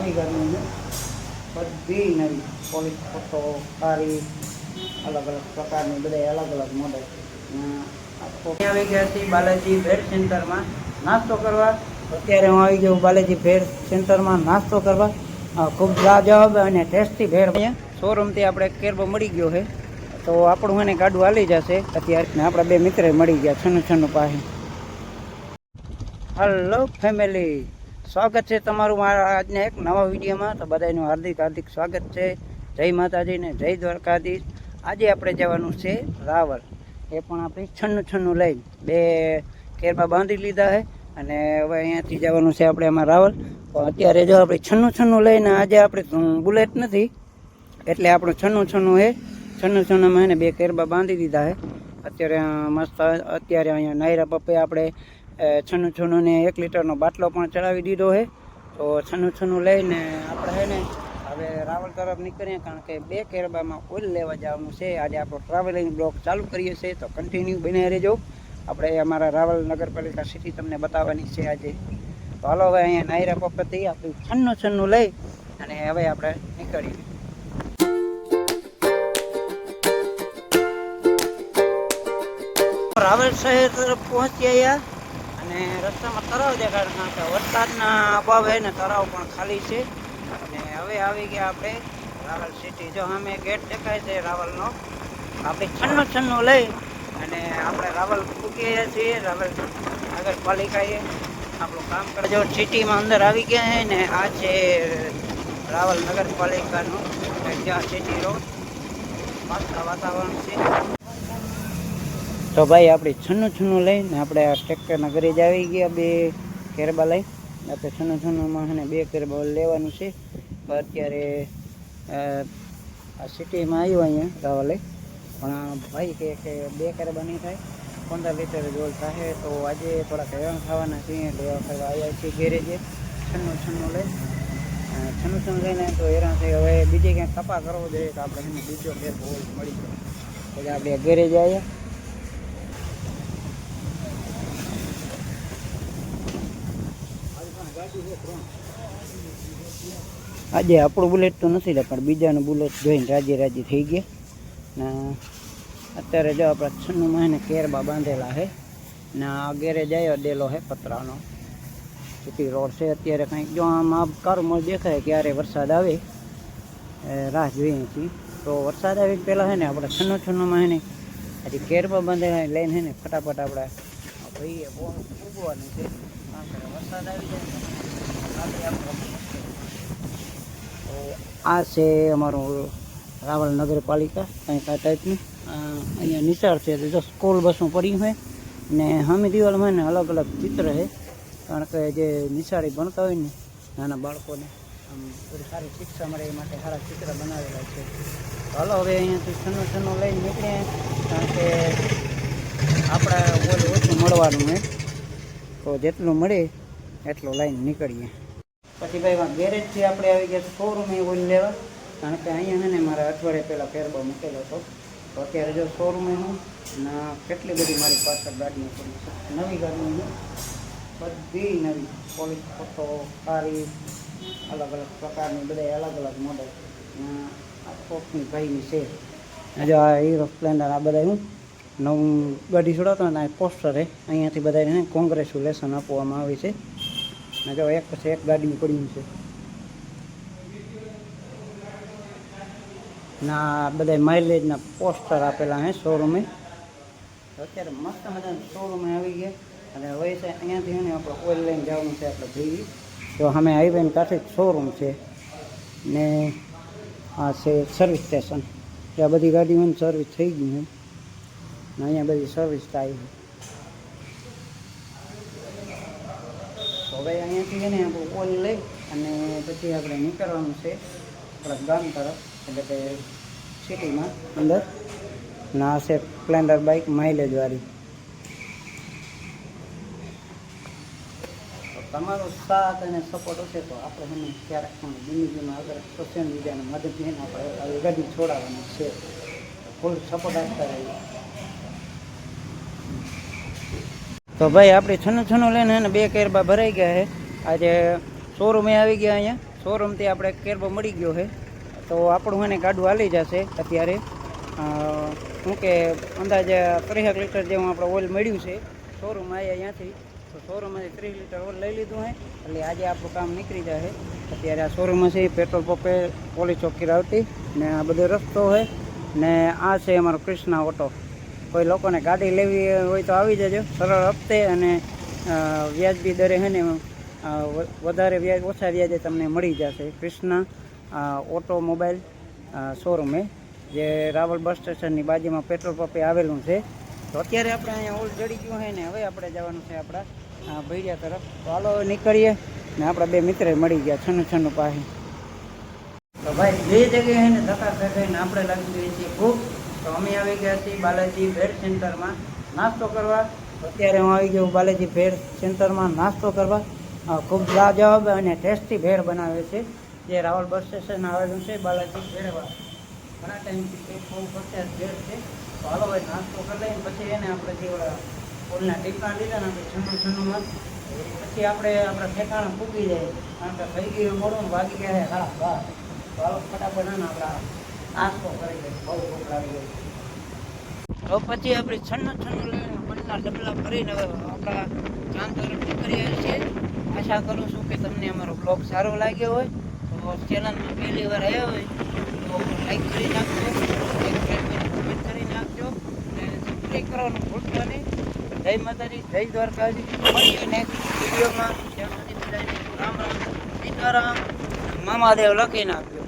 નવી ગાડી છે, બધી નવી પોલીસ ફોટો સારી અલગ અલગ પ્રકારની બધા અલગ અલગ મોડલ. આવી ગયા છીએ બાલાજી ભેટ સેન્ટરમાં નાસ્તો કરવા. અત્યારે હું આવી ગયો બાલાજી ભેટ સેન્ટરમાં નાસ્તો કરવા. ખૂબ લાજવાબ અને ટેસ્ટી ભેળ. શોરૂમથી આપણે કેરબો મળી ગયો છે, તો આપણું એને ગાડું હાલી જશે. અત્યારે આપણા બે મિત્ર મળી ગયા છન્નું છન્નું પાસે. હલો ફેમિલી, સ્વાગત છે તમારું મારા આજના એક નવા વિડીયોમાં. તો બધાનું હાર્દિક સ્વાગત છે. જય માતાજી ને જય દ્વારકાધીશ. આજે આપણે જવાનું છે રાવલ. એ પણ આપણે છન્નું લઈને બે કેરબા બાંધી લીધા છે અને હવે અહીંયાથી જવાનું છે આપણે આમાં રાવલ. તો અત્યારે જો આપણે છન્નું લઈને, આજે આપણે બુલેટ નથી એટલે આપણું છન્નું છે. છન્નુંમાં એને બે કેરબા બાંધી દીધા છે. અત્યારે મસ્ત અત્યારે અહીંયા નાયરા પપ્પે આપણે છન્નું 1 લીટરનો બાટલો પણ ચડાવી દીધો છે. તો છન્નું લઈને આપણે છે ને હવે રાવલ તરફ નીકળીએ, કારણ કે બે કેરબામાં ઓઇલ લેવા જવાનું છે. આજે આપણો ટ્રાવેલિંગ બ્લોગ ચાલુ કરીએ છીએ, તો કન્ટિન્યુ બન્યા રહેજો. આપણે અમારા રાવલ નગરપાલિકા સિટી તમને બતાવવાની છે આજે. તો હાલો હવે અહીંયા નાયરા પપ્પેથી આપણું છન્નું લઈ અને હવે આપણે નીકળીએ. રાવલ શહેર તરફ પહોંચી આવ્યા અને રસ્તામાં તળાવ દેખાડ, કારણ કે વરસાદના અભાવે ને તળાવ પણ ખાલી છે. અને હવે આવી ગયા આપણે રાવલ સિટી. જો અમે ગેટ દેખાય છે રાવલનો. આપણે છન્નું લઈ અને આપણે રાવલ પૂગીએ છીએ. રાવલ નગરપાલિકાએ આપણું કામ કરે. જો સિટીમાં અંદર આવી ગયા છે ને આ છે રાવલ નગરપાલિકાનું જ્યાં સિટી રોડ. મસ્ત વાતાવરણ છે. તો ભાઈ આપણે છન્નું લઈને આપણે આ ટ્રેક્ટરના ઘરે જ આવી ગયા. બે કેરબા લઈ આપણે છન્નુંમાં છે ને બે કેરબા લેવાનું છે. અત્યારે આ સિટીમાં આવ્યો અહીંયા રાવલે, પણ ભાઈ કે બે કેરબા નહીં થાય, 15 લીટર ગોળ થાય. તો આજે થોડાક હેરાન થવાના છીએ એટલે કરવા આવ્યા છીએ ગેરેજે. છન્નું લઈ છન્નું લઈને તો હેરાન થઈ. હવે બીજે ક્યાંક કપા કરવો જોઈએ તો આપણે એને બીજો કેરબો મળી જાય. એટલે આપણે ગેરેજ આવ્યા. આજે આપણું બુલેટ તો નથી લે, પણ બીજાનું બુલેટ જોઈને રાજી થઈ ગયા. ને અત્યારે જો આપણા છન્નુંમાં એને કેરબા બાંધેલા છે ને આ ગેરેજ આવ્યો ડેલો છે પતરાનો. સિટી રોડ છે. અત્યારે કંઈક જો આમ કારમોળ દેખાય ક્યારે વરસાદ આવે રાહ જોઈએ છીએ. તો વરસાદ આવે પહેલાં છે ને આપણે છન્નુંમાં એને હજી કેરબા બાંધેલા લઈને છે ને ફટાફટ આપણે ભાઈએ ઉગવાનું છે. કારણ કે વરસાદ આવી જાય ને આ છે અમારું રાવલ નગરપાલિકા. કંઈક આ ટાઈપનું અહીંયા નિશાળ છે. જો સ્કૂલ બસમાં પડી હોય ને સામે દિવાલમાં ને અલગ અલગ ચિત્ર છે, કારણ કે જે નિશાળી ભણતા હોય ને નાના બાળકોને આમ થોડી સારી શિક્ષા મળે એ માટે સારા ચિત્ર બનાવેલા છે. ચાલો હવે અહીંયાથી છન્નું લઈને નીકળીએ, કારણ કે આપણે ઓછું મળવાનું હોય, તો જેટલું મળે એટલું લઈને નીકળીએ. પછી ભાઈ ગેરેજથી આપણે આવી ગયા શોરૂમે ઓઇલ લેવા, કારણ કે અહીંયા છે ને મારા અઠવાડિયે પહેલાં કેરબો મૂકેલો હતો. તો અત્યારે જો શોરૂમે હું ના કેટલી બધી મારી પાછળ ગાડીઓ પડી છે. નવી ગાડીઓ બધી નવી પોલીસ ફોટો સારી અલગ અલગ પ્રકારની બધા અલગ અલગ મોડલ આ શોપની ભાઈની છે. જો આ હીરો સ્પ્લેન્ડર આ બધા હું નવું ગાડી છોડાવતો ને આ પોસ્ટર છે. અહીંયાથી બધાને કોંગ્રેચ્યુલેશન આપવામાં આવે છે. ને જો એક પછી એક ગાડી પડ્યું છે. ના બધા માઇલેજના પોસ્ટર આપેલા હે શોરૂમે. અત્યારે મસ્ત મજાના શોરૂમે આવી ગયા. અને હવે છે અહીંયાથી ને આપણે ઓઇલ લઈને જવાનું છે આપણે ભેગી. તો સામે હાઈવેની કાંઠે જ શોરૂમ છે ને આ છે સર્વિસ સ્ટેશન. ત્યાં બધી ગાડીઓની સર્વિસ થઈ ગઈ છે ને અહીંયા બધી સર્વિસ થાય છે. હવે અહીંયાથી છે ને આપણે ઓઇલ લઈ અને પછી આપણે નીકળવાનું છે આપણા ગામ તરફ, એટલે કે સિટીમાં અંદર. ના છે સ્પ્લેન્ડર બાઇક માઇલેજવાળી. તો તમારો સાથ અને સપોર્ટ હશે તો આપણે એને ક્યારેક પણ જિંદગીમાં આગળ સોશિયલ મીડિયાના મદદથી એને આપણે આવી ગાડી છોડાવવાની છે. ફૂલ સપોર્ટ આપતા રહીએ. તો ભાઈ આપણે છન્નું લઈને એને બે કેરબા ભરાઈ ગયા છે. આજે શોરૂમે આવી ગયા અહીંયા. શોરૂમથી આપણે કેરબો મળી ગયો છે. તો આપણું એને ગાડું હાલી જશે અત્યારે. શું કે અંદાજે 30 લીટર જેવું આપણે ઓઇલ મળ્યું છે શોરૂમ આવ્યા અહીંયાથી. તો શોરૂમમાંથી 30 લીટર ઓઇલ લઈ લીધું છે, એટલે આજે આપણું કામ નીકળી જશે. અત્યારે આ શોરૂમમાં છે પેટ્રોલ પંપે પોલીસ ચોકી આવતી ને આ બધો રસ્તો છે. ને આ છે અમારો કૃષ્ણા ઓટો. કોઈ લોકોને ગાડી લેવી હોય તો આવી જજો, સરળ હપ્તે અને વ્યાજબી દરે છે ને વધારે વ્યાજ ઓછા વ્યાજે તમને મળી જશે કૃષ્ણા ઓટોમોબાઈલ શોરૂમે, જે રાવલ બસ સ્ટેશનની બાજુમાં પેટ્રોલ પંપે આવેલું છે. તો અત્યારે આપણે અહીંયા ઓલ જડી ગયું છે ને હવે આપણે જવાનું છે આપણા ભૈરિયા તરફ. તો હાલો નીકળીએ ને આપણા બે મિત્ર મળી ગયા છન્નું પાસે. તો ભાઈ જે જગ્યાએ છે ને ધક્કા ખાઈને આપણે લાગી ગઈ છીએ ભૂખ. તો અમે આવી ગયા છીએ બાલાજી ભેળ સેન્ટરમાં નાસ્તો કરવા. અત્યારે હું આવી ગયો બાલાજી ભેળ સેન્ટરમાં નાસ્તો કરવા. ખૂબ લાજવાબ અને ટેસ્ટી ભેળ બનાવે છે, જે રાવલ બસ સ્ટેશન આવેલું છે બાલાજી ભેળવાળા. ઘણા ટાઈમથી બહુ પ્રખ્યાત ભેળ છે. તો હાલો ભાઈ નાસ્તો કરી લઈને પછી એને આપણે જે ઓલના ટીપા લીધા ને આપણે છન્નુંમાં પછી આપણે આપણા ઠેકાણા પૂગી જાય, કારણ કે થઈ ગયું મોડું વાગી ગયા હા વાહ. તો હાલો ફટાફટ આપણા નાસ્તો કરી લઈએ, બહુ ભૂખ લાગી ગઈ. તો પછી આપણે છન્નું લઈને બંનેના ડબલા ભરીને આપણા ચાંદ તરફ નીકળી આવ્યા છીએ. આશા કરું છું કે તમને અમારો બ્લોગ સારો લાગ્યો હોય. તો ચેનલમાં પહેલી વાર આવ્યા હોય તો લાઈક કરી નાખજો, કમેન્ટ કરી નાખજો અને સબસ્ક્રાઈબ કરવાનું ભૂલતા નહીં. જય માતાજી, જય દ્વારકાજી. મળીએ નેક્સ્ટ વિડીયોમાં. ત્યાં સુધી બધાને રામ રામ, સીતારામ, મામાદેવ લખી નાખજો.